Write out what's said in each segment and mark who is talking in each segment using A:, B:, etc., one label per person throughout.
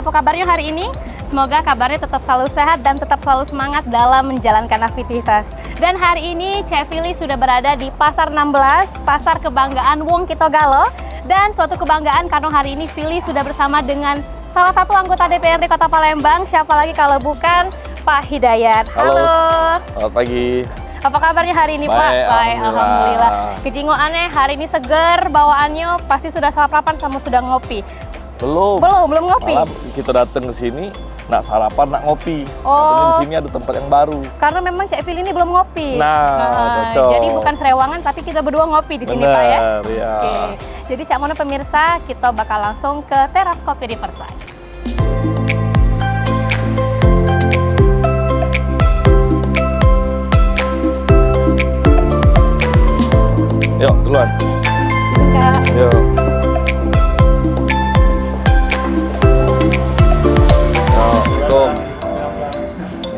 A: apa kabarnya hari ini? Semoga kabarnya tetap selalu sehat dan tetap selalu semangat dalam menjalankan aktivitas. Dan hari ini Cek Fili sudah berada di Pasar 16, Pasar Kebanggaan Wong Kitogalo. Dan suatu kebanggaan karena hari ini Fili sudah bersama dengan salah satu anggota DPRD Kota Palembang. Siapa lagi kalau bukan Pak Hidayat.
B: Halo. Selamat pagi.
A: Apa kabarnya hari ini, Pak?
B: Baik,
A: Alhamdulillah. Kejingoannya hari ini seger, bawaannya pasti sudah sarapan sama sudah ngopi. Belum ngopi.
B: Malah kita datang ke sini, nak sarapan, nak ngopi.
A: Oh.
B: Katanya di sini ada tempat yang baru.
A: Karena memang Cek Fili ini belum ngopi.
B: Cocok.
A: Jadi bukan serewangan, tapi kita berdua ngopi di sini, Pak ya.
B: Ya.
A: Oke. Jadi Cak Mono pemirsa, kita bakal langsung ke teras kopi di Persai.
B: Yuk, duluan.
A: Izin, Kak.
B: Yuk.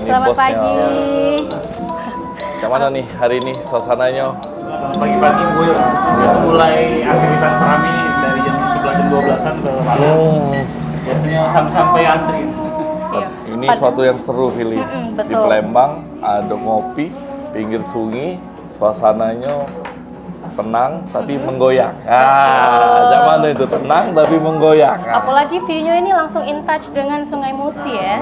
A: Selamat pagi.
B: Macam mana nih hari ini suasananya?
C: Pagi-pagi gue mulai aktivitas rame dari jam 11 jam 12-an ke malam. Biasanya sampai antri.
A: Iya.
B: Ini suatu yang seru, Fili.
A: betul.
B: Di Palembang ada ngopi, pinggir sungai, suasananya tenang tapi menggoyang. Zaman itu tenang tapi menggoyang.
A: Apalagi view-nya ini langsung in touch dengan Sungai Musi ya.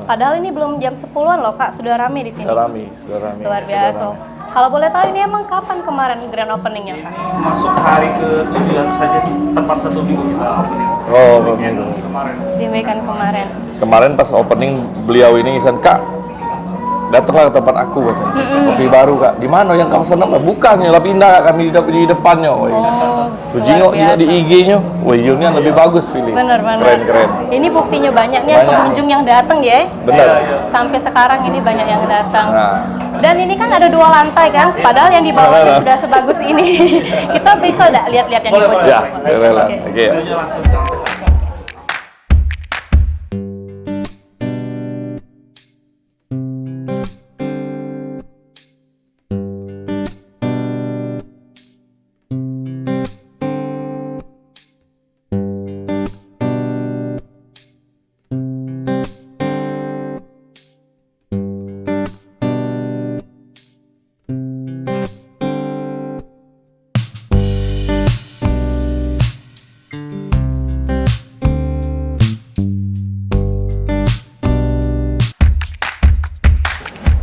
A: Padahal ini belum jam 10-an loh, Kak. Sudah rame di sini.
B: Sudah rame.
A: Luar biasa. Kalau boleh tahu ini emang kapan kemarin grand opening-nya, Kak?
C: Masuk hari ke-7 saja, tepat 1 minggu kita opening.
B: Oh, minggu.
C: Kemarin.
A: Di weekend kemarin.
B: Kemarin pas opening beliau ini ngisan, Kak, datanglah ke tempat aku, katanya. Kopi baru, Kak. Di mana yang kamu senang? Bukan, ya, pindah Kak, kami di depannya. Tujingo di IG-nya. Wah, ini yang lebih bagus, Pilih.
A: Bener.
B: Keren.
A: Ini buktinya banyak nih pengunjung yang datang ya.
B: Bener.
A: Sampai sekarang ini banyak yang datang.
B: Nah.
A: Dan ini kan ada 2 lantai kan, padahal yang di bawahnya sudah sebagus ini. Kita bisa nggak lihat-lihat yang di pojok?
B: Ya, rela. Oke.
C: Langsung.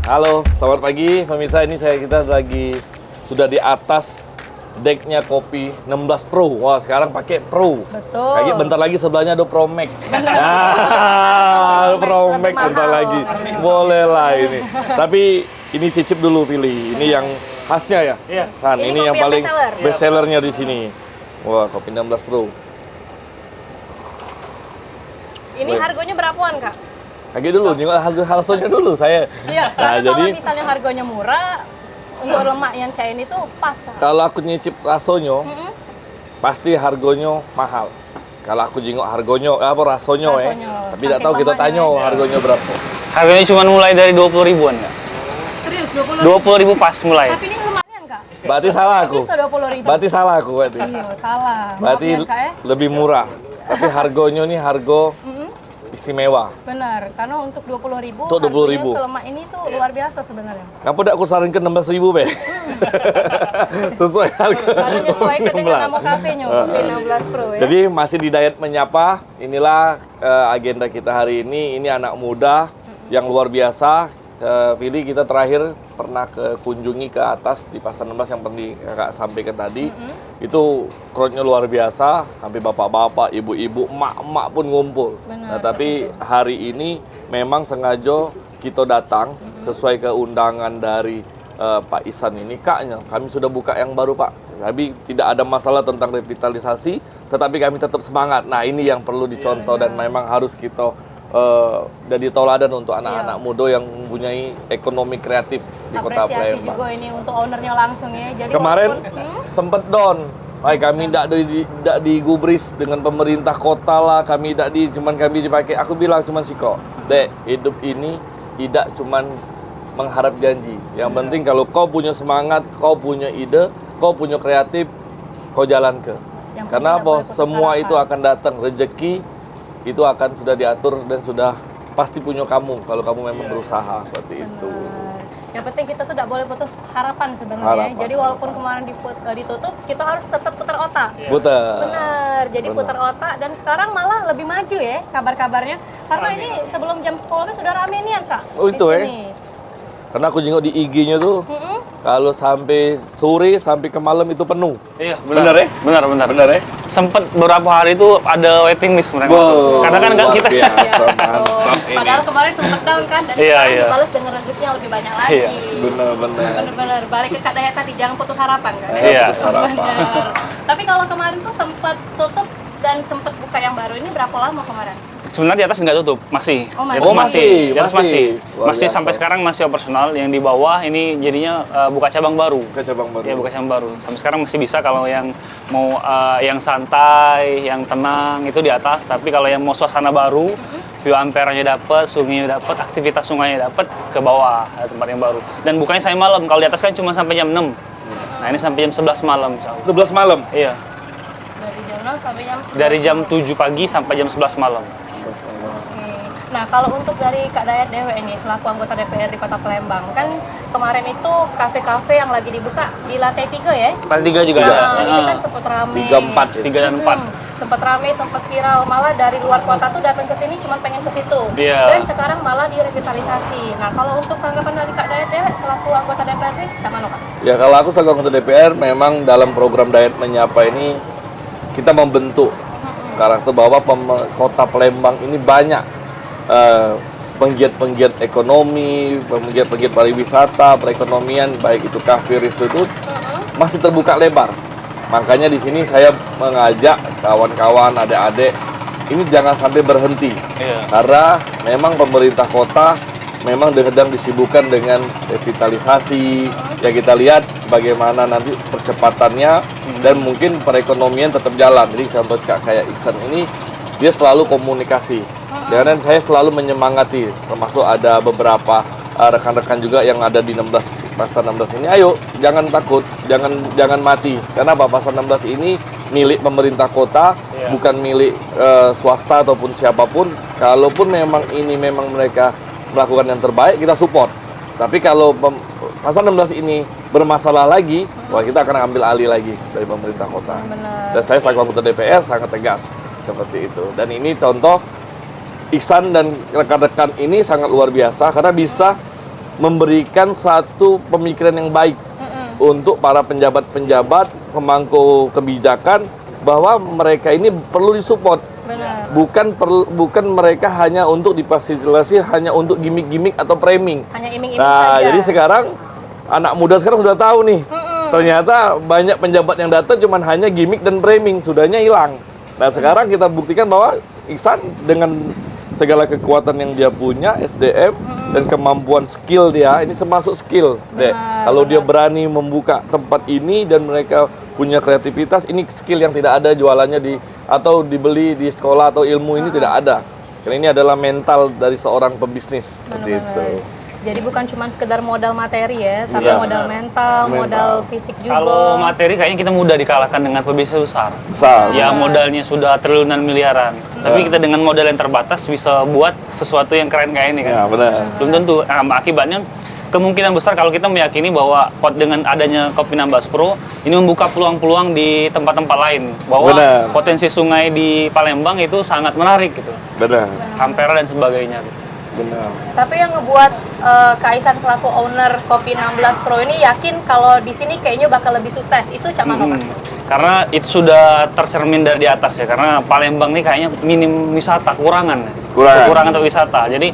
B: Halo, selamat pagi pemirsa. Ini kita lagi sudah di atas decknya kopi 16 Pro. Wah, sekarang pakai Pro.
A: Betul.
B: Lagi bentar lagi sebelahnya ada Pro Max. Pro Max bentar lagi. Boleh lah ini. Tapi ini cicip dulu, pilih. Ini yang khasnya ya.
C: Iya.
B: Kan,
A: Ini
B: ini yang
A: kopi yang
B: paling
A: bestseller.
B: best sellernya di sini. Wah, kopi 16 Pro.
A: Ini harganya berapaan, Kak?
B: Lagi dulu, nyingok harganya dulu saya.
A: Iya,
B: Nah,
A: karena
B: jadi
A: kalau misalnya harganya murah, untuk lemak yang cair itu pas, Kak.
B: kalau aku nyicip rasonya, pasti harganya mahal. Kalau aku jengok harganya, rasonya ya. Tapi tidak tahu, kita tanya harganya berapa.
D: Harganya cuma mulai dari 20 ribuan, Kak.
A: Serius, 20
D: 20 ribu pas mulai.
A: Tapi ini lumayan, Kak.
B: Berarti salah aku.
A: Bisa 20.000.
B: Berarti salah aku berarti.
A: Iya, salah.
B: Berarti
A: Maaf ya, Kak, ya.
B: lebih murah. Tapi harganya nih harga istimewa.
A: Benar, karena untuk 20.000,
B: Untuk 20.000.
A: Selemak ini tuh luar biasa sebenarnya.
B: Kenapa tidak aku sarankan 16.000, Be? Sesuai harga.
A: Karena nyesuaikan dengan nama kafenya, Kopi 16 Pro ya.
B: Jadi masih di Diet Menyapa. Inilah agenda kita hari ini. Ini anak muda yang luar biasa. Fili, kita terakhir pernah kunjungi ke atas di Pasar 16 yang pernah Kakak sampaikan tadi. Itu crowd-nya luar biasa, hampir bapak-bapak, ibu-ibu, emak-emak pun ngumpul.
A: Benar,
B: Nah, tapi hari ini memang sengaja kita datang sesuai keundangan dari Pak Ihsan ini. Kaknya, kami sudah buka yang baru, Pak. Tapi tidak ada masalah tentang revitalisasi, tetapi kami tetap semangat. Nah, ini yang perlu dicontoh dan memang harus kita jadi tauladan untuk anak-anak muda yang mempunyai ekonomi kreatif di Kota
A: Apresiasi
B: Palembang.
A: juga ini untuk ownernya langsung ya. Jadi
B: Kemarin
A: walaupun,
B: sempet down. Kami tidak digubris dengan pemerintah kota lah, cuman kami dipakai. Aku bilang cuman kok, Dek, hidup ini tidak cuman mengharap janji. Yang penting kalau kau punya semangat, kau punya ide, kau punya kreatif, kau jalan ke.
A: Yang
B: Karena
A: penting
B: apa?
A: tidak boleh putus
B: Semua
A: harapan.
B: itu akan datang. Rezeki itu akan sudah diatur dan sudah pasti punya kamu kalau kamu memang berusaha seperti itu.
A: Yang penting kita tuh tidak boleh putus harapan sebenarnya.
B: Harapan.
A: Jadi walaupun kemarin ditutup, kita harus tetap putar otak.
B: Betul.
A: Benar. Jadi putar otak dan sekarang malah lebih maju ya kabar-kabarnya. Karena ini sebelum jam 10 sudah rame nih ya Kak.
B: Oh,
A: di
B: itu,
A: sini.
B: Karena aku jenguk di IG-nya tuh,
A: Mm-mm.
B: kalau sampai sore sampai ke malam itu penuh.
D: Iya,
B: Benar ya?
D: Benar.
B: Benar ya?
D: Sempet beberapa hari itu ada waiting list mereka masuk. Karena kan nggak
B: luar
D: kita
B: biasa,
A: Oh,
B: mantap ini.
A: padahal kemarin sempat down kan dan
D: Iya,
A: sekarang
D: iya.
A: dibalas dengan rezeki yang lebih banyak lagi.
D: Iya,
B: Benar-benar.
A: Benar-benar balik ke Kak Dayat tadi, jangan putus harapan kan.
D: Iya.
B: Putus harapan.
A: Benar. Tapi kalau kemarin tuh sempat tutup dan sempat buka yang baru ini berapa lama kemarin?
D: Sebenarnya di atas nggak tutup, masih.
A: Oh,
D: Di
A: masih.
D: atas
B: masih.
D: Di atas masih.
B: Luar
D: Masih
B: biasa.
D: sampai sekarang masih operasional. Yang di bawah ini jadinya buka cabang baru.
B: Ke cabang baru.
D: Ya, buka cabang baru. Sampai sekarang masih bisa kalau yang mau yang santai, yang tenang itu di atas. Tapi kalau yang mau suasana baru, view amperanya dapat, sungainya dapat, aktivitas sungainya dapat, ke bawah ada tempat yang baru. Dan bukanya sampai malam. Kalau di atas kan cuma sampai jam 6. Nah, ini sampai jam 11 malam.
B: 11 malam.
D: Iya.
A: Dari jam 6 sampai jam 11.
D: Dari jam 7 pagi sampai jam 11 malam.
A: Oke. Nah, kalau untuk dari Kak Dayat Dewe ini selaku anggota DPR di Kota Palembang, kan kemarin itu kafe-kafe yang lagi dibuka di lantai 3 ya?
D: Lantai 3 juga
A: Nah,
D: ada.
A: ini kan sempat rame.
B: 3, 4 ya.
D: 3 dan 4.
A: Sempat rame, sempat viral, malah dari luar kota tuh datang ke sini cuma pengen ke situ.
D: Iya.
A: Dan sekarang malah direvitalisasi. Nah, kalau untuk tanggapan dari Kak Dayat Dewe selaku anggota DPRD, siapa Kak?
B: Ya kalau aku sebagai anggota DPR memang dalam program Dayat Menyapa ini kita membentuk karakter bahwa Kota Palembang ini banyak penggiat-penggiat ekonomi, penggiat-penggiat pariwisata, perekonomian, baik itu kafe, resto itu masih terbuka lebar. Makanya di sini saya mengajak kawan-kawan, adik-adik ini jangan sampai berhenti.
D: Iya.
B: Karena memang pemerintah kota memang sedang disibukkan dengan revitalisasi. Ya kita lihat bagaimana nanti percepatannya dan mungkin perekonomian tetap jalan. Jadi contoh kayak Iksan ini dia selalu komunikasi. Dan saya selalu menyemangati, termasuk ada beberapa rekan-rekan juga yang ada di Pasar 16 ini. Ayo, jangan takut, jangan mati. Karena Pasar 16 ini milik pemerintah kota,
D: Iya.
B: bukan milik swasta ataupun siapapun. Kalaupun memang ini memang mereka melakukan yang terbaik, kita support. Tapi kalau Pasar 16 ini bermasalah lagi, wah kita akan ambil alih lagi dari pemerintah kota.
A: Benar.
B: Dan saya selaku anggota DPR sangat tegas seperti itu. Dan ini contoh Iksan dan rekan-rekan ini sangat luar biasa karena bisa memberikan satu pemikiran yang baik untuk para penjabat-penjabat pemangku kebijakan bahwa mereka ini perlu disupport.
A: Benar.
B: Bukan mereka hanya untuk difasilitasi hanya untuk gimmick-gimmick atau framing.
A: Hanya iming-iming
B: Nah,
A: saja.
B: jadi sekarang anak muda sekarang sudah tahu nih. Ternyata banyak penjabat yang datang cuman hanya gimmick dan framing, sudahnya hilang. Nah, sekarang kita buktikan bahwa Iksan dengan segala kekuatan yang dia punya, SDM dan kemampuan skill dia, ini termasuk skill, Dek. Kalau dia berani membuka tempat ini dan mereka punya kreativitas, ini skill yang tidak ada jualannya atau dibeli di sekolah atau ilmu ini tidak ada. Karena ini adalah mental dari seorang pebisnis seperti itu.
A: Jadi bukan cuma sekedar modal materi ya, tapi
B: Iya.
A: modal mental, modal fisik juga.
D: Kalau materi kayaknya kita mudah dikalahkan dengan pebisnis besar.
B: Besar.
D: Ya modalnya sudah triliunan miliaran. Tapi kita dengan modal yang terbatas bisa buat sesuatu yang keren kayak ini
B: Ya,
D: kan.
B: benar.
D: Belum tentu. Akibatnya kemungkinan besar kalau kita meyakini bahwa dengan adanya Kopi 16 Pro ini membuka peluang-peluang di tempat-tempat lain. Bahwa
B: Benar.
D: potensi sungai di Palembang itu sangat menarik gitu.
B: Benar.
D: Ampera dan sebagainya gitu.
B: Benar.
A: Tapi yang ngebuat Kak Isan selaku owner Kopi 16 Pro ini yakin kalau di sini kayaknya bakal lebih sukses. Itu Cak Mano kan?
D: Karena itu sudah tercermin dari di atas ya. Karena Palembang ini kayaknya minim wisata, kekurangan untuk wisata. Jadi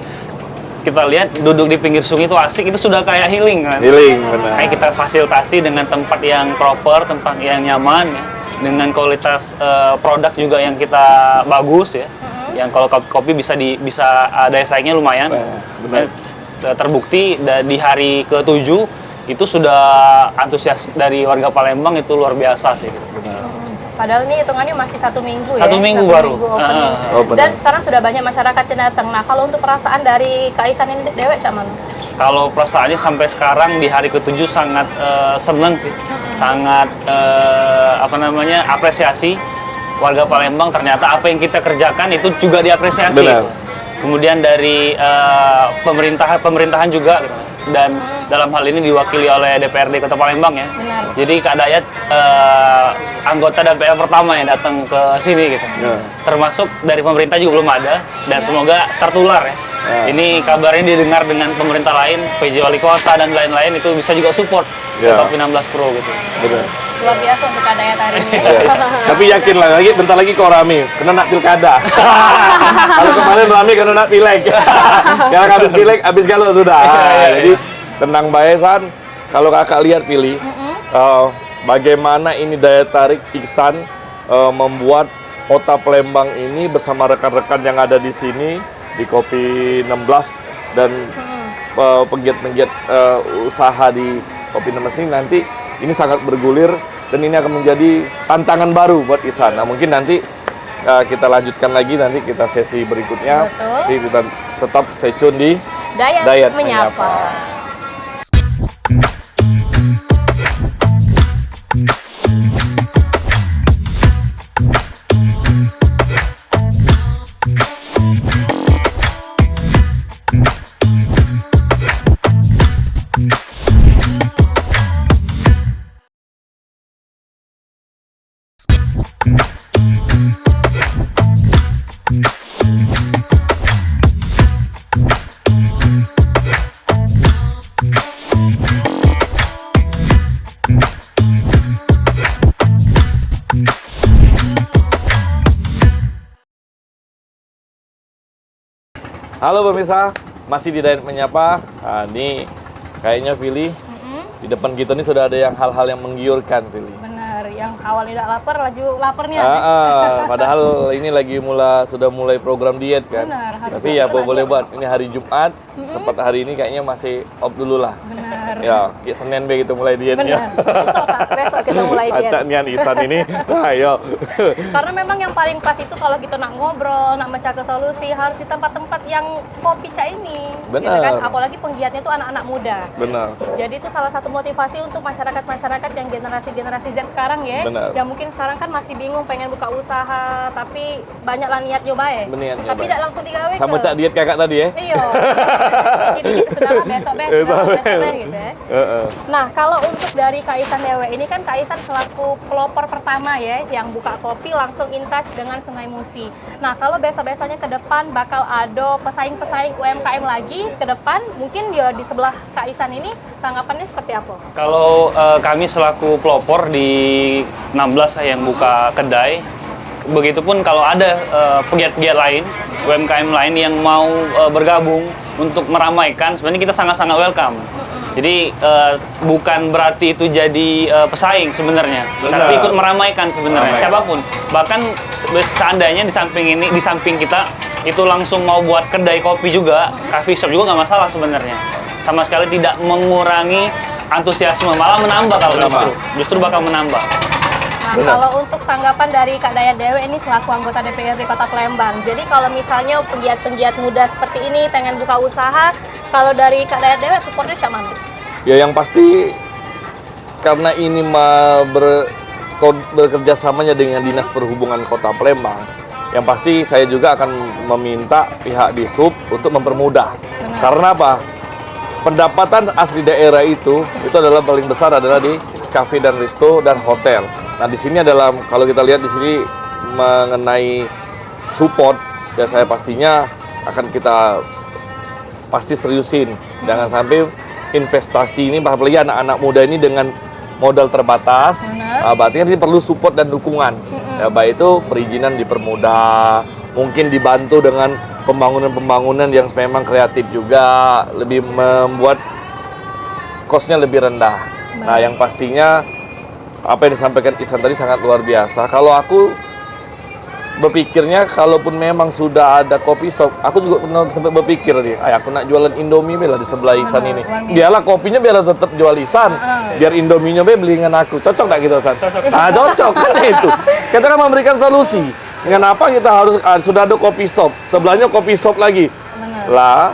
D: kita lihat duduk di pinggir sungai itu asik, itu sudah kayak healing kan.
B: Healing, benar.
D: Kayak kita fasilitasi dengan tempat yang proper, tempat yang nyaman ya. Dengan kualitas produk juga yang kita bagus ya. Yang kalau kopi bisa daya saingnya lumayan.
B: Benar.
D: Terbukti di hari ke-7 itu sudah antusias dari warga Palembang itu luar biasa sih.
A: Padahal ini hitungannya masih 1 minggu ya.
D: Satu minggu baru.
A: Opening.
B: benar.
A: Dan sekarang sudah banyak masyarakat yang datang. Nah, kalau untuk perasaan dari Kak Isan ini Dewe Cak Mano?
D: Kalau perasaannya sampai sekarang di hari ke-7 sangat seneng sih. Sangat apresiasi warga Palembang ternyata apa yang kita kerjakan itu juga diapresiasi.
B: Benar.
D: Kemudian dari pemerintahan juga gitu. Dan dalam hal ini diwakili oleh DPRD Kota Palembang ya.
A: Benar.
D: Jadi Kak Dayat anggota DPR pertama yang datang ke sini gitu.
B: Ya.
D: Termasuk dari pemerintah juga belum ada dan semoga tertular ya. Ini kabarnya didengar dengan pemerintah lain, PJ Wali Kota dan lain-lain itu bisa juga support ke
B: Ya.
D: Topi 16 Pro gitu.
B: Benar.
A: Luar biasa untuk Kak Dayat hari ini.
B: Tapi yakin lah, bentar lagi kok rame, kena nak pilkada. Kalau kemarin rame karena nak pileg. Yang habis pileg, habis galau sudah. Jadi tenang baesan. Kalau kakak lihat pilih, bagaimana ini daya tarik Ihsan membuat kota Palembang ini bersama rekan-rekan yang ada di sini di Kopi 16 dan penggiat-penggiat usaha di Kopi 16 ini nanti ini sangat bergulir dan ini akan menjadi tantangan baru buat Ihsan. Nah, mungkin nanti kita lanjutkan lagi nanti kita sesi berikutnya.
A: Betul.
B: Jadi kita tetap stay tune di
A: Dayat menyapa.
B: Halo pemirsa, masih di Dayat Menyapa. Nah, ini kayaknya Pilih di depan kita ini sudah ada yang hal-hal yang menggiurkan Pilih.
A: Benar, yang awalnya tidak lapar, laju laparnya.
B: Padahal ini lagi sudah mulai program diet kan.
A: Benar, harus
B: Tapi ya
A: diatur
B: boleh
A: aja.
B: buat. Ini hari Jumat, tepat hari ini kayaknya masih off dulu lah.
A: Benar.
B: Ya, Senin be kita mulai dietnya.
A: Benar. Besok, Kak. Besok kita mulai diet.
B: Acak nian Ihsan ini. Nah, ayo.
A: Karena memang yang paling pas itu kalau kita nak ngobrol, nak mencari solusi harus di tempat-tempat yang kopi ca ini. Gitu
B: Benar.
A: kan? Apalagi penggiatnya itu anak-anak muda.
B: Benar.
A: Jadi itu salah satu motivasi untuk masyarakat-masyarakat yang generasi Z sekarang ya.
B: Benar.
A: Yang mungkin sekarang kan masih bingung pengen buka usaha, tapi banyaklah niat nyoba ya.
B: Niat
A: Tapi
B: nyoba.
A: tidak langsung digawe
B: Sama cak diet kakak tadi ya.
A: Iya. Jadi kita sudah besok gitu ya. Nah, kalau untuk dari Kak Ihsan Dewe ini kan Kak Ihsan selaku pelopor pertama ya yang buka kopi langsung in touch dengan Sungai Musi. Nah, kalau besok-besoknya ke depan bakal ada pesaing-pesaing UMKM lagi ke depan, mungkin ya di sebelah Kak Ihsan ini tanggapannya seperti apa?
D: Kalau kami selaku pelopor di 16 yang buka kedai, begitupun kalau ada pegiat-pegiat lain, UMKM lain yang mau bergabung untuk meramaikan, sebenarnya kita sangat-sangat welcome. Jadi bukan berarti itu jadi pesaing sebenarnya,
B: Benar.
D: tapi ikut meramaikan sebenarnya. Siapapun, bahkan seandainya di samping kita itu langsung mau buat kedai kopi juga, coffee shop juga nggak masalah sebenarnya. Sama sekali tidak mengurangi antusiasme, malah menambah kalau justru bakal menambah.
A: Nah, kalau untuk tanggapan dari Kak Dayat Dewe ini selaku anggota DPRD Kota Palembang. Jadi kalau misalnya penggiat-penggiat muda seperti ini pengen buka usaha, kalau dari Kak Dayat Dewe supportnya siapa mana?
B: Ya yang pasti karena ini bekerja samanya dengan Dinas Perhubungan Kota Palembang, yang pasti saya juga akan meminta pihak Disub untuk mempermudah. Karena apa? Pendapatan asli daerah itu adalah paling besar adalah di kafe dan resto dan hotel. Nah, di sini adalah kalau kita lihat di sini mengenai support, ya saya pastinya akan kita pasti seriusin. Jangan sampai investasi ini, apalagi anak-anak muda ini dengan modal terbatas, berarti kan ini perlu support dan dukungan. Ya, baik itu perizinan dipermudah, mungkin dibantu dengan pembangunan-pembangunan yang memang kreatif juga, lebih membuat cost-nya lebih rendah. Nah, yang pastinya apa yang disampaikan Ihsan tadi sangat luar biasa. Kalau aku berpikirnya, kalaupun memang sudah ada kopi shop, aku juga pernah sempat berpikir nih, aku nak jualan Indomie lah di sebelah Ihsan ini. Biarlah kopinya biar tetap jual Ihsan, biar Indominya beli dengan aku. Cocok nggak gitu, Ihsan? Cocok kan itu. Kita kan memberikan solusi. Kenapa kita harus sudah ada kopi shop, sebelahnya kopi shop lagi? Lah,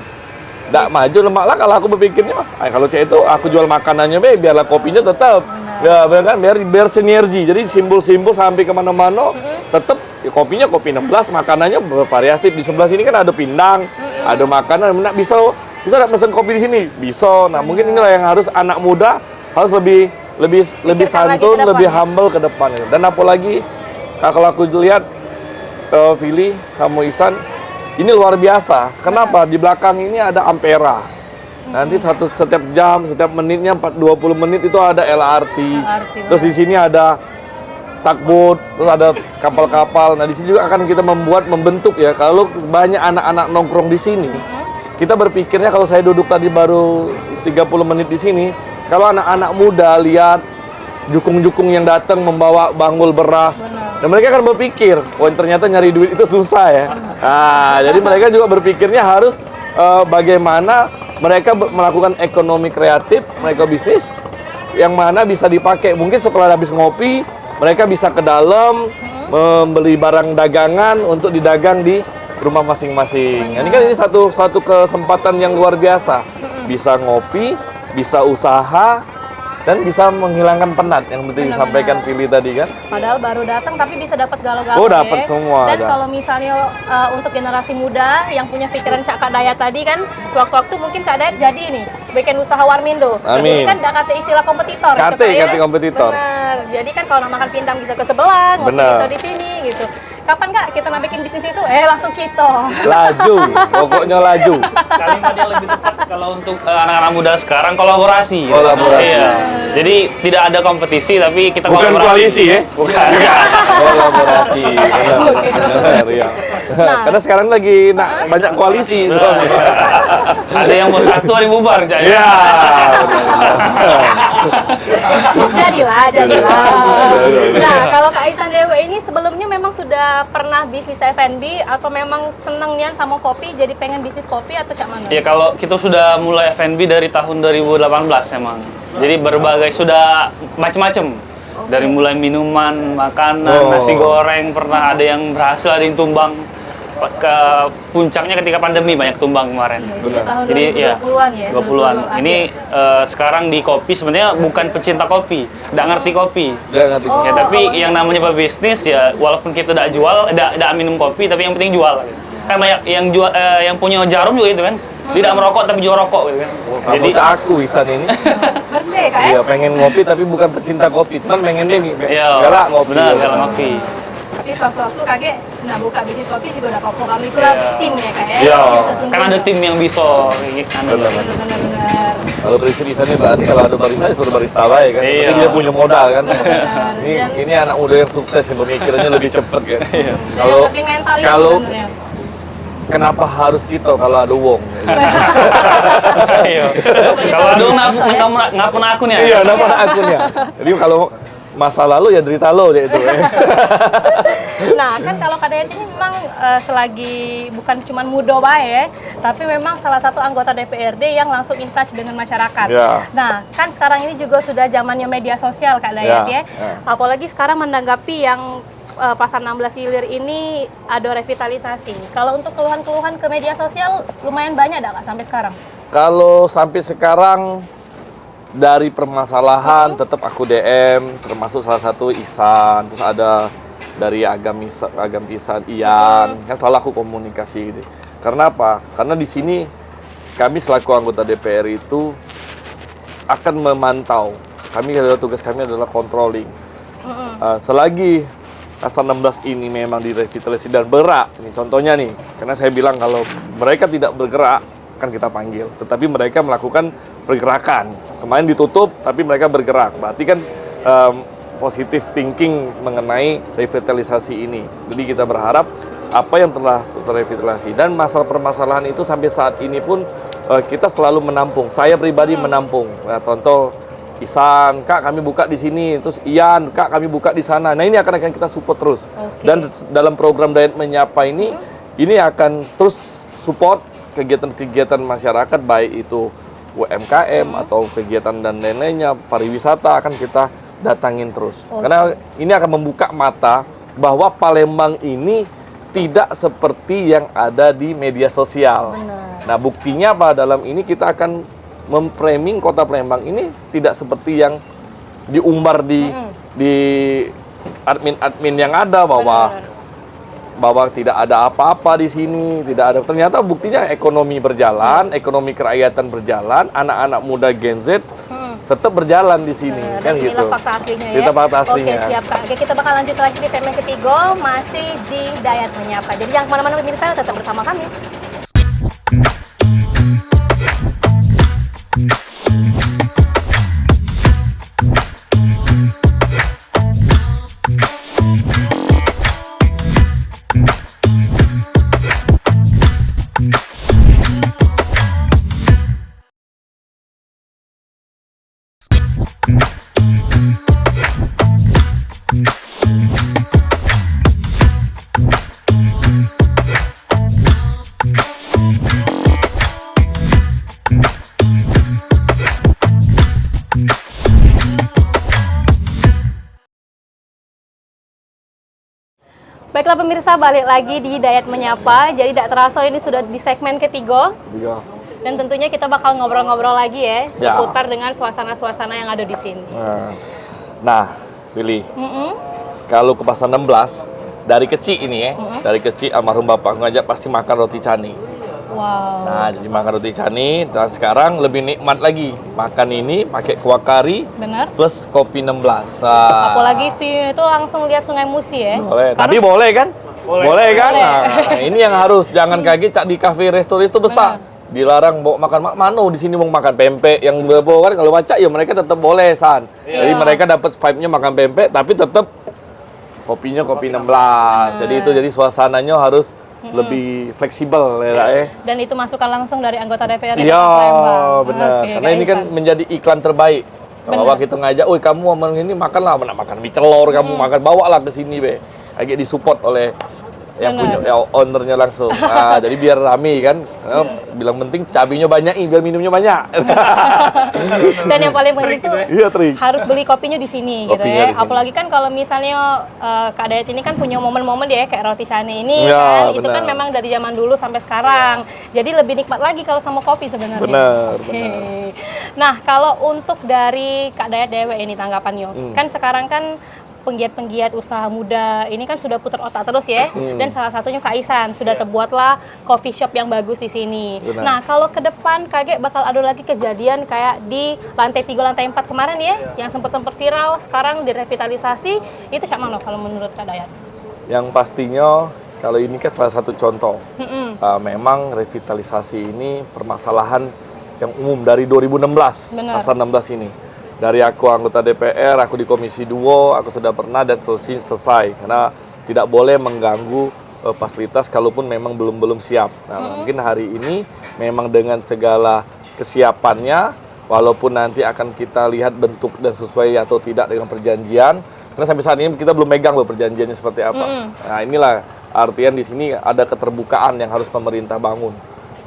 B: nggak maju lemak lah kalau aku berpikirnya. Kalau cek itu aku jual makanannya biarlah kopinya tetap. Ya, biar sinergi. Jadi simbol-simbol sampai kemana-mana tetap kopinya kopi 16, makanannya bervariatif. Di sebelah sini kan ada pindang, ada makanan, bisa nggak pesen kopi di sini? Bisa. Nah, mungkin inilah yang harus anak muda harus lebih
A: Pikirkan lagi
B: santun,
A: ke depan,
B: lebih
A: ya?
B: humble ke depan. Dan apalagi kalau aku lihat Vili, kamu Ihsan, ini luar biasa. Kenapa? Di belakang ini ada Ampera. Nanti setiap jam, setiap menitnya 20 menit itu ada LRT. Terus di sini ada tugboat, terus ada kapal-kapal. Nah, di sini juga akan kita membentuk ya. Kalau banyak anak-anak nongkrong di sini, kita berpikirnya kalau saya duduk tadi baru 30 menit di sini, kalau anak-anak muda lihat jukung-jukung yang datang membawa bangul beras, dan mereka akan berpikir, oh ternyata nyari duit itu susah ya. Nah, jadi mereka juga berpikirnya harus bagaimana mereka melakukan ekonomi kreatif, mereka bisnis yang mana bisa dipakai. Mungkin setelah habis ngopi, mereka bisa ke dalam membeli barang dagangan untuk didagang di rumah masing-masing. Ini kan ini satu kesempatan yang luar biasa. Bisa ngopi, bisa usaha, dan bisa menghilangkan penat yang penting disampaikan Vili tadi kan.
A: Padahal baru datang tapi bisa dapat galau-galau.
B: Oh, dapat semua.
A: Dan kalau misalnya untuk generasi muda yang punya pikiran Cak Kak Dayat tadi kan, sewaktu-waktu mungkin Kak Dayat jadi nih bikin usaha Warmindo.
B: Amin.
A: Ini kan udah kata istilah kompetitor.
B: KT kompetitor.
A: Benar. Jadi kan kalau makan pindang bisa ke sebelah, ngopi
B: Benar.
A: bisa di sini gitu. Kapan Kak kita mau bikin bisnis itu? Langsung kita.
B: Laju, pokoknya laju.
D: Kalimat yang lebih tepat kalau untuk anak-anak muda sekarang kolaborasi.
B: Kolaborasi.
D: Iya. Jadi tidak ada kompetisi tapi kita
B: Bukan
D: kolaborasi.
B: koalisi ya?
D: Bukan.
B: Kolaborasi. Benar, ya. Karena sekarang lagi banyak koalisi.
D: Ada yang mau satu, ada yang bubar.
B: Ya.
A: Jadilah. Nah, kalau Kak Ihsan Dewa ini sebelumnya memang sudah pernah bisnis F&B atau memang senengnya sama kopi, jadi pengen bisnis kopi atau cak mana?
D: Ya kalau kita sudah mulai F&B dari tahun 2018 emang. Jadi berbagai sudah macam-macam. Dari mulai minuman, makanan, nasi goreng, pernah ada yang berhasil, ada yang tumbang. Ke puncaknya ketika pandemi banyak tumbang kemarin.
A: Jadi tahun
D: Jadi
A: 2020-an ya?
D: 20-an. Ini sekarang di kopi sebenarnya bukan pecinta kopi, nggak ngerti kopi.
B: Nggak ngerti.
D: Ya, tapi yang namanya pebisnis ya walaupun kita tidak jual, tidak minum kopi, tapi yang penting jual. Gitu. Kan banyak yang jual, yang punya jarum juga itu kan, tidak merokok tapi jual rokok gitu kan.
B: Jadi aku Ihsan ini,
A: Bersih Kak ya?
B: iya pengen ngopi tapi bukan pecinta kopi, cuman pengen dia
D: Iya,
B: galak ngopi.
D: benar, galak ngopi.
A: Tapi suatu-waktu kakek, nah buka bisnis kopi juga udah kopo kami itulah tim ya Kak ya?
B: Iya.
A: Sesungguhnya.
D: Kan ada tim yang bisa gitu.
B: Benar.
A: Benar-benar.
B: Kalau prinsip Ihsan ini berarti kalau ada barista suruh barista baik kan.
D: Iya.
B: Tapi dia punya modal kan.
A: Dan-
B: ini anak muda yang sukses yang pemikirannya lebih cepat kan.
A: Dan yang penting mental itu
B: kalau
A: sebenarnya.
B: kenapa harus kita kalau ada uang?
D: Iya. Kalau ada nggak pernah akunnya.
B: Iya, nama akunnya. Jadi kalau masa lalu ya derita lo ya itu.
A: Nah, kan kalau Kak Dayat ini memang selagi bukan cuma muda bae, tapi memang salah satu anggota DPRD yang langsung in touch dengan masyarakat.
B: Ya.
A: Nah, kan sekarang ini juga sudah zamannya media sosial Kak Dayat
B: Ya,
A: ya.
B: ya.
A: Apalagi sekarang menanggapi yang Pasar 16 Ilir ini ada revitalisasi. Kalau untuk keluhan-keluhan ke media sosial lumayan banyak Kak sampai sekarang?
B: Kalau sampai sekarang dari permasalahan tetap aku DM, termasuk salah satu Ihsan, terus ada dari Agam Pisan Ian, kan selalu aku komunikasi gitu. Karena apa? Karena di sini kami selaku anggota DPR itu akan memantau. Tugas kami adalah controlling. Selagi Pasar 16 ini memang direvitalisasi dan bergerak, ini contohnya nih, karena saya bilang kalau mereka tidak bergerak, kan kita panggil. Tetapi mereka melakukan pergerakan. Kemarin ditutup, tapi mereka bergerak. Berarti kan positive thinking mengenai revitalisasi ini. Jadi kita berharap apa yang telah terrevitalisasi dan masalah permasalahan itu sampai saat ini pun kita selalu menampung. Saya pribadi menampung. Nah, contoh Ihsan, Kak kami buka di sini, terus Ian, Kak kami buka di sana. Nah ini akan kita support terus. Dan dalam program Dayat Menyapa ini akan terus support kegiatan-kegiatan masyarakat, baik itu UMKM atau kegiatan dan lain-lainnya, pariwisata akan kita datangin terus. Karena ini akan membuka mata bahwa Palembang ini tidak seperti yang ada di media sosial. Nah buktinya apa? Dalam ini kita akan memframing kota Palembang ini tidak seperti yang diumbar di admin-admin yang ada bahwa tidak ada apa-apa di sini, tidak ada. Ternyata buktinya ekonomi berjalan, ekonomi kerakyatan berjalan, anak-anak muda Gen Z tetap berjalan di sini, kan
A: Dan
B: gitu.
A: inilah fakta aslinya ya.
B: Kita fakta aslinya.
A: Oke, siap Kak. Oke, kita bakal lanjut lagi di segmen ketiga, masih di Dayat Menyapa. Jadi jangan kemana-mana pemirsa, tetap bersama kami. Baiklah pemirsa, balik lagi di Dayat Menyapa. Jadi tidak terasa ini sudah di segmen ketiga.
B: Iya.
A: Dan tentunya kita bakal ngobrol-ngobrol lagi ya,
B: Ya.
A: seputar dengan suasana-suasana yang ada di sini.
B: Nah, Billy, kalau ke pasar 16, dari kecil ini ya, dari kecil almarhum bapak ngajak pasti makan roti canai.
A: Wow.
B: Nah, jadi makan roti canai, dan sekarang lebih nikmat lagi. Makan ini pakai kuah kari
A: Bener.
B: plus kopi 16. Nah,
A: Apalagi view itu langsung lihat Sungai Musi ya.
B: boleh. Tapi boleh kan? Boleh kan?
A: Boleh.
B: Nah, ini yang harus jangan kaget cak di kafe restoran itu besar. Dilarang bawa makan mano di sini mau makan pempek yang bawa kan kalau baca ya mereka tetap boleh san. Jadi mereka dapat vibe-nya makan pempek tapi tetap kopinya kopi 16. Jadi itu jadi suasananya harus lebih fleksibel ya.
A: Dan itu masukan langsung dari anggota DPR
B: Iya,
A: Palembang.
B: benar.
A: Oke,
B: Karena
A: Kak
B: ini kan
A: Ihsan.
B: menjadi iklan terbaik. Bahwa kita ngajak, "Oi, kamu mau ini makanlah, makan mie telur, kamu makan bawalah ke sini, be." Agak disupport oleh yang punya ownernya langsung. Nah, jadi biar rame kan. Bilang penting cabenya banyak, biar minumnya banyak.
A: Dan yang paling penting itu
B: Iya, trik.
A: harus beli kopinya di sini gitu
B: Kopinya
A: ya.
B: di sini.
A: Apalagi kan kalau misalnya Kak Dayat ini kan punya momen-momen ya kayak roti canai ini
B: Ya,
A: kan. Itu kan
B: benar.
A: memang dari zaman dulu sampai sekarang. Jadi lebih nikmat lagi kalau sama kopi sebenarnya.
B: Benar,
A: Oke. Nah, kalau untuk dari Kak Dayat Dewe ini tanggapannya. Kan sekarang kan penggiat-penggiat usaha muda ini kan sudah putar otak terus ya, dan salah satunya Kak Ihsan sudah terbuatlah coffee shop yang bagus di sini.
B: Benar.
A: Nah, kalau ke depan kaget bakal ada lagi kejadian kayak di lantai 3, lantai 4 kemarin ya, yang sempat viral, sekarang direvitalisasi, itu cak mana kalau menurut Kak Dayat?
B: Yang pastinya kalau ini kan salah satu contoh.
A: Mm-mm.
B: Memang revitalisasi ini permasalahan yang umum dari 2016,
A: Benar.
B: pasar 16 ini. Dari aku anggota DPR, aku di Komisi 2, aku sudah pernah dan selesai. Karena tidak boleh mengganggu fasilitas kalaupun memang belum siap. Nah, mungkin hari ini memang dengan segala kesiapannya, walaupun nanti akan kita lihat bentuk dan sesuai atau tidak dengan perjanjian. Karena sampai saat ini kita belum megang loh perjanjiannya seperti apa. Nah, inilah artian di sini ada keterbukaan yang harus pemerintah bangun.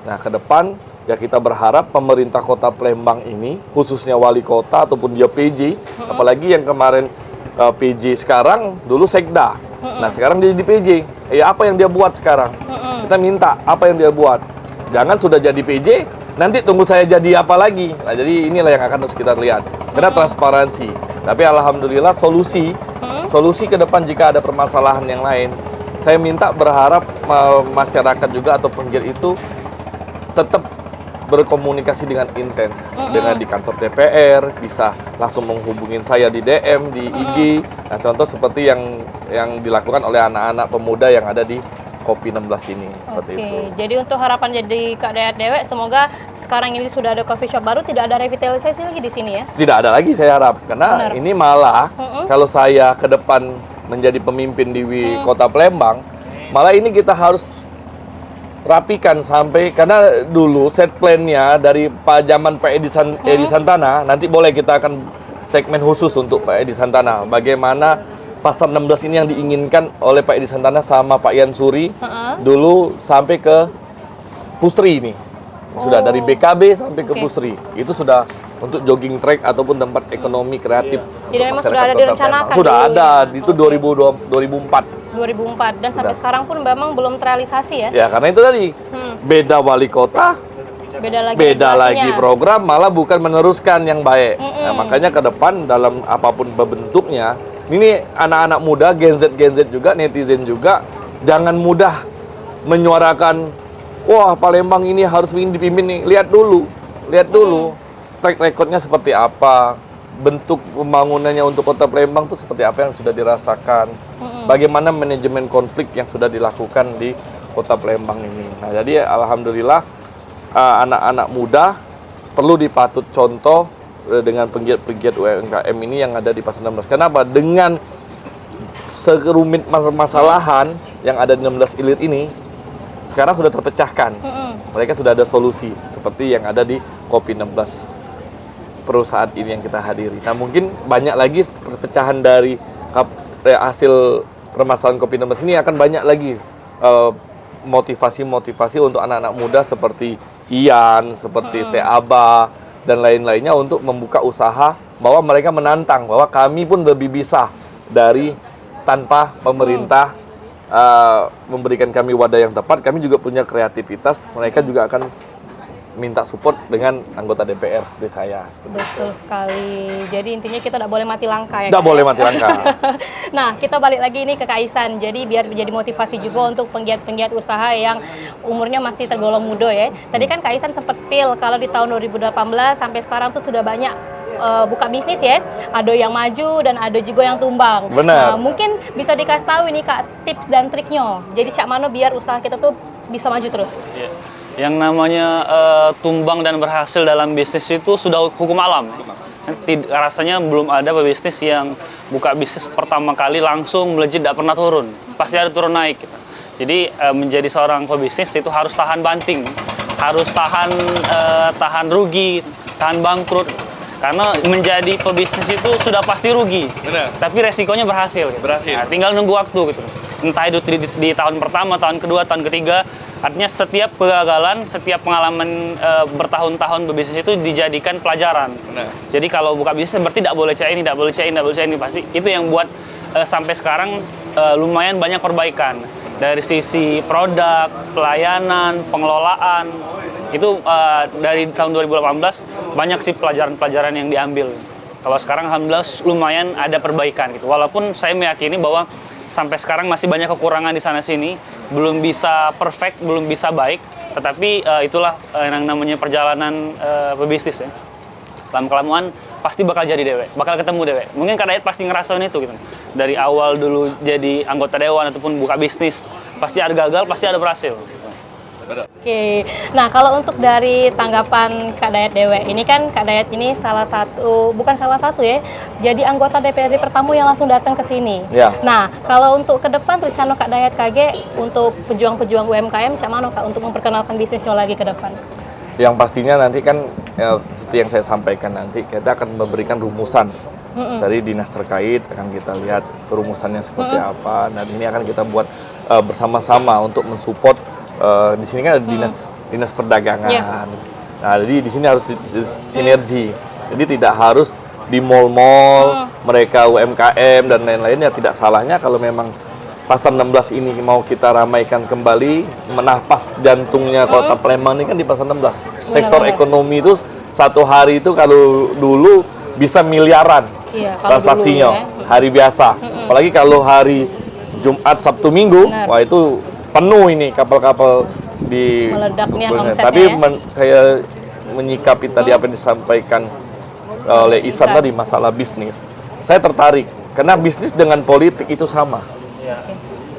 B: Nah, ke depan ya kita berharap pemerintah Kota Palembang ini, khususnya wali kota ataupun dia PJ, apalagi yang kemarin PJ sekarang, dulu Sekda. Nah, sekarang dia di PJ. Ya apa yang dia buat sekarang? Kita minta apa yang dia buat. Jangan sudah jadi PJ, nanti tunggu saya jadi apa lagi. Nah, jadi inilah yang akan harus kita lihat. Karena transparansi. Tapi alhamdulillah solusi ke depan jika ada permasalahan yang lain, saya minta berharap masyarakat juga atau penggiat itu tetap berkomunikasi dengan intens dengan di kantor DPR, bisa langsung menghubungin saya di DM, di IG. Nah, contoh seperti yang dilakukan oleh anak-anak pemuda yang ada di Kopi 16 ini. Seperti
A: Oke,
B: itu.
A: jadi untuk harapan jadi Kak Dayat Dewe, semoga sekarang ini sudah ada coffee shop baru, tidak ada revitalisasi lagi di sini ya?
B: Tidak ada lagi saya harap, karena
A: Benar.
B: ini malah kalau saya ke depan menjadi pemimpin di Kota Palembang, malah ini kita harus rapikan sampai, karena dulu set plan-nya dari zaman Pak Edi Santana, nanti boleh kita akan segmen khusus untuk Pak Edi Santana, bagaimana pasar 16 ini yang diinginkan oleh Pak Edi Santana sama Pak Yan Suri dulu sampai ke Pustri ini. Sudah dari BKB sampai ke Pustri. Itu sudah untuk jogging track ataupun tempat ekonomi kreatif.
A: Jadi memang
B: untuk
A: sudah ada
B: masyarakat Kota
A: direncanakan
B: Palembang. Sudah
A: dulu
B: ada,
A: ya?
B: itu 2004.
A: 2004 dan sampai
B: Sudah.
A: sekarang pun memang belum terrealisasi ya?
B: Ya, karena itu tadi beda wali kota,
A: Beda lagi
B: beda lagi
A: regulasinya.
B: program, malah bukan meneruskan yang baik. Nah, makanya ke depan dalam apapun bentuknya, ini anak-anak muda, Gen Z juga, netizen juga, jangan mudah menyuarakan, wah Palembang ini harus ingin dipimpin nih. Lihat dulu, track recordnya seperti apa, bentuk pembangunannya untuk kota Palembang itu seperti apa yang sudah dirasakan, bagaimana manajemen konflik yang sudah dilakukan di kota Palembang ini. Nah, jadi alhamdulillah anak-anak muda perlu dipatut contoh dengan penggiat-penggiat UMKM ini yang ada di Pasar 16. Kenapa? Dengan serumit masalahan yang ada di 16 ilir ini, sekarang sudah terpecahkan. Mereka sudah ada solusi, seperti yang ada di Kopi 16 perusahaan ini yang kita hadiri. Nah, mungkin banyak lagi perpecahan dari hasil permasalahan Kopi 16 ini, akan banyak lagi motivasi-motivasi untuk anak-anak muda seperti Ian, seperti Teh Aba, dan lain-lainnya untuk membuka usaha, bahwa mereka menantang bahwa kami pun lebih bisa dari tanpa pemerintah memberikan kami wadah yang tepat. Kami juga punya kreativitas, mereka juga akan minta support dengan anggota DPR seperti saya.
A: Betul sekali. Jadi intinya kita tidak boleh mati langkah ya.
B: Tidak boleh mati langkah.
A: Nah, kita balik lagi ini ke Kak Ihsan. Jadi biar menjadi motivasi juga untuk penggiat-penggiat usaha yang umurnya masih tergolong muda ya. Tadi kan Kak Ihsan sempat spill kalau di tahun 2018 sampai sekarang tuh sudah banyak buka bisnis ya. Ada yang maju dan ada juga yang tumbang.
B: Benar.
A: Nah, mungkin bisa dikasih tahu ini Kak tips dan triknya. Jadi cak mana biar usaha kita tuh bisa maju terus.
D: Yeah. Yang namanya tumbang dan berhasil dalam bisnis itu sudah hukum alam. Rasanya belum ada pebisnis yang buka bisnis pertama kali langsung melejit, tidak pernah turun. Pasti ada turun naik. Gitu. Jadi menjadi seorang pebisnis itu harus tahan banting, harus tahan rugi, tahan bangkrut. Karena menjadi pebisnis itu sudah pasti rugi.
B: Benar.
D: Tapi resikonya berhasil. Gitu. Nah, tinggal nunggu waktu gitu. Entah itu di tahun pertama, tahun kedua, tahun ketiga. Artinya setiap kegagalan, setiap pengalaman bertahun-tahun berbisnis itu dijadikan pelajaran.
B: Benar.
D: Jadi kalau buka bisnis berarti tidak boleh cek ini, tidak boleh cek ini, tidak boleh cek ini. Pasti itu yang buat sampai sekarang lumayan banyak perbaikan. Dari sisi produk, pelayanan, pengelolaan. Itu dari tahun 2018 banyak sih pelajaran-pelajaran yang diambil. Kalau sekarang alhamdulillah lumayan ada perbaikan gitu. Walaupun saya meyakini bahwa sampai sekarang masih banyak kekurangan di sana-sini, belum bisa perfect, belum bisa baik, tetapi itulah yang namanya perjalanan pebisnis ya. Lama-kelamaan pasti bakal jadi dewe, bakal ketemu dewe. Mungkin Kak Dayat pasti ngerasain itu gitu. Dari awal dulu jadi anggota dewan ataupun buka bisnis, pasti ada gagal, pasti ada berhasil.
A: Oke, nah kalau untuk dari tanggapan Kak Dayat Dewe, ini kan Kak Dayat ini bukan salah satu ya, jadi anggota DPRD pertama yang langsung datang ke sini.
B: Ya.
A: Nah, kalau untuk ke depan tuh Cano Kak Dayat KG untuk pejuang-pejuang UMKM, cak mana Kak untuk memperkenalkan bisnisnya lagi ke depan?
B: Yang pastinya nanti kan seperti yang saya sampaikan, nanti kita akan memberikan rumusan dari dinas terkait, akan kita lihat rumusannya seperti apa. Dan ini akan kita buat bersama-sama untuk mensupport. Di sini kan ada dinas perdagangan.
A: Yeah.
B: Nah, jadi di sini harus sinergi. Jadi tidak harus di mall-mall mereka UMKM dan lain-lainnya. Tidak salahnya kalau memang Pasar 16 ini mau kita ramaikan kembali, menahpas jantungnya kota Palembang ini kan di Pasar 16. Sektor ekonomi itu satu hari itu kalau dulu bisa miliaran transaksinya hari biasa. Apalagi kalau hari Jumat, Sabtu, Minggu, wah itu penuh ini kapal-kapal di
A: meledaknya omsetnya.
B: Tapi saya menyikapi tadi apa yang disampaikan oleh Ihsan tadi masalah bisnis. Saya tertarik karena bisnis dengan politik itu sama.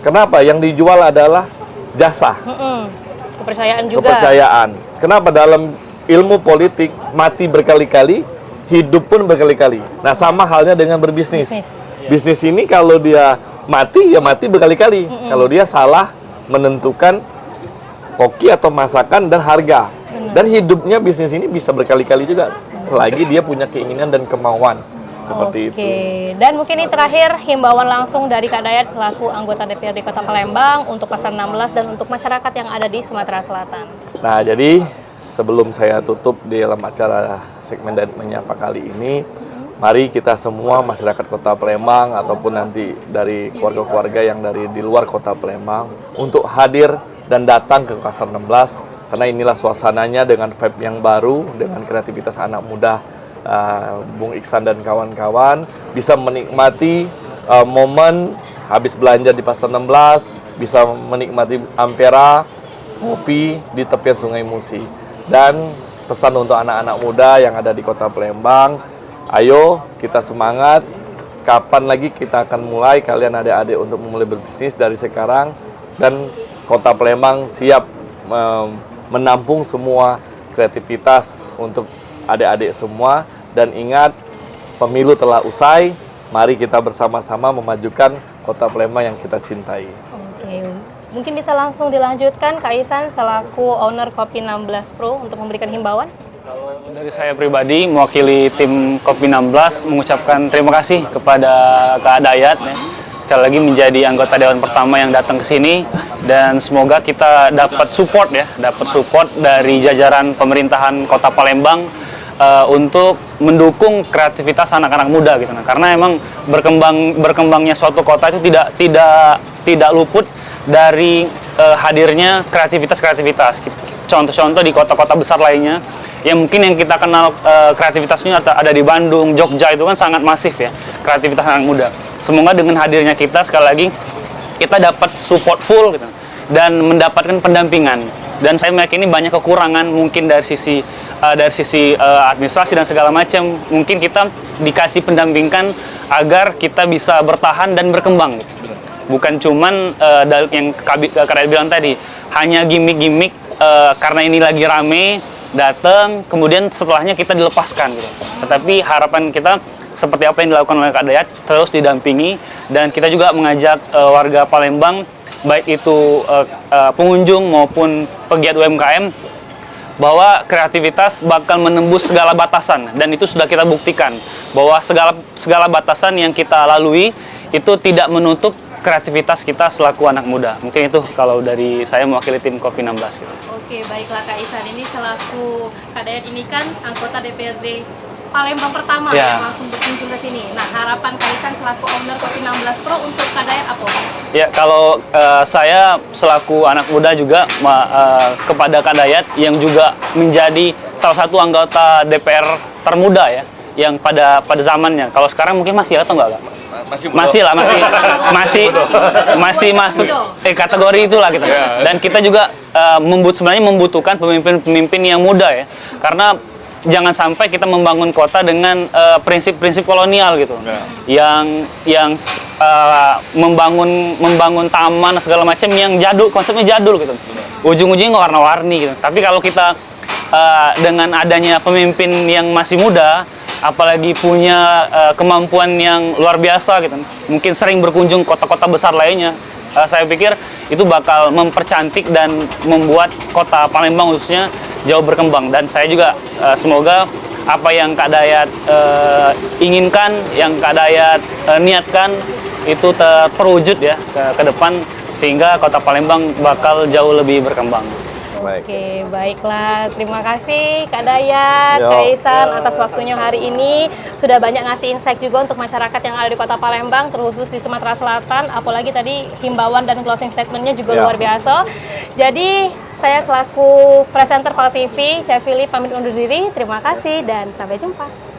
B: Kenapa? Yang dijual adalah jasa.
A: Kepercayaan juga.
B: Kepercayaan. Kenapa dalam ilmu politik mati berkali-kali, hidup pun berkali-kali. Nah, sama halnya dengan berbisnis. Bisnis ini kalau dia mati, ya mati berkali-kali. Kalau dia salah menentukan koki atau masakan dan harga. Dan hidupnya bisnis ini bisa berkali-kali juga selagi dia punya keinginan dan kemauan seperti itu.
A: Dan mungkin ini terakhir himbauan langsung dari Kak Dayat selaku anggota DPRD Kota Palembang untuk Pasar 16 dan untuk masyarakat yang ada di Sumatera Selatan.
B: Nah, jadi sebelum saya tutup di dalam acara segmen Dayat Menyapa kali ini, mari kita semua masyarakat Kota Palembang ataupun nanti dari keluarga-keluarga yang dari di luar Kota Palembang untuk hadir dan datang ke Pasar 16 karena inilah suasananya dengan vibe yang baru, dengan kreativitas anak muda Bung Ihsan dan kawan-kawan bisa menikmati momen habis belanja di Pasar 16 bisa menikmati Ampera, ngopi di tepian Sungai Musi. Dan pesan untuk anak-anak muda yang ada di Kota Palembang, ayo kita semangat. Kapan lagi kita akan mulai, kalian adik-adik, untuk memulai berbisnis dari sekarang. Dan Kota Palembang siap menampung semua kreativitas untuk adik-adik semua. Dan ingat, pemilu telah usai, mari kita bersama-sama memajukan Kota Palembang yang kita cintai.
A: Oke, mungkin bisa langsung dilanjutkan Kak Ihsan selaku owner Kopi 16 Pro untuk memberikan himbauan.
D: Dari saya pribadi, mewakili tim Kopi 16, mengucapkan terima kasih kepada Kak Dayat ya. Sekali lagi menjadi anggota Dewan pertama yang datang ke sini, dan semoga kita dapat support dari jajaran pemerintahan Kota Palembang untuk mendukung kreativitas anak-anak muda gitu. Nah, karena emang berkembangnya suatu kota itu tidak luput dari hadirnya kreativitas. Contoh-contoh di kota-kota besar lainnya, yang mungkin yang kita kenal kreativitasnya ada di Bandung, Jogja, itu kan sangat masif ya kreativitas anak muda. Semoga dengan hadirnya kita, sekali lagi kita dapat support full gitu, dan mendapatkan pendampingan. Dan saya meyakini banyak kekurangan mungkin dari sisi administrasi dan segala macam. Mungkin kita dikasih pendampingan agar kita bisa bertahan dan berkembang gitu. Bukan cuman yang Kak Dayat bilang tadi, hanya gimmick-gimmick karena ini lagi rame datang, kemudian setelahnya kita dilepaskan gitu. Tetapi harapan kita seperti apa yang dilakukan oleh Kak Dayat, terus didampingi, dan kita juga mengajak warga Palembang, baik itu pengunjung maupun pegiat UMKM, bahwa kreativitas bakal menembus segala batasan, dan itu sudah kita buktikan bahwa segala batasan yang kita lalui itu tidak menutup kreativitas kita selaku anak muda. Mungkin itu kalau dari saya mewakili tim Kopi 16 gitu.
A: Oke, baiklah Kak Ihsan, ini selaku Kak Dayat ini kan anggota DPRD Palembang pertama
D: Ya.
A: yang langsung berkunjung ke sini. Nah, harapan Kak Ihsan selaku owner Kopi 16 Pro untuk Kak Dayat apa?
D: Ya, kalau saya selaku anak muda juga kepada Kak Dayat yang juga menjadi salah satu anggota DPR termuda ya, yang pada zamannya. Kalau sekarang mungkin masih atau enggak? Masih masuk kategori itulah kita. Dan kita juga sebenarnya membutuhkan pemimpin-pemimpin yang muda ya, karena jangan sampai kita membangun kota dengan prinsip-prinsip kolonial gitu, yang membangun taman segala macam yang jadul, konsepnya jadul gitu, ujung-ujungnya nggak warna-warni gitu. Tapi kalau kita dengan adanya pemimpin yang masih muda, apalagi punya kemampuan yang luar biasa gitu, mungkin sering berkunjung kota-kota besar lainnya, saya pikir itu bakal mempercantik dan membuat Kota Palembang khususnya jauh berkembang. Dan saya juga semoga apa yang Kak Dayat inginkan, yang Kak Dayat niatkan itu terwujud ya ke depan, sehingga Kota Palembang bakal jauh lebih berkembang.
A: Oke, baiklah. Terima kasih Kak Dayat, Kak Ihsan atas waktunya hari ini. Sudah banyak ngasih insight juga untuk masyarakat yang ada di Kota Palembang, terkhusus di Sumatera Selatan. Apalagi tadi himbauan dan closing statementnya juga luar biasa. Jadi, saya selaku presenter PAL TV, saya Philip pamit undur diri. Terima kasih dan sampai jumpa.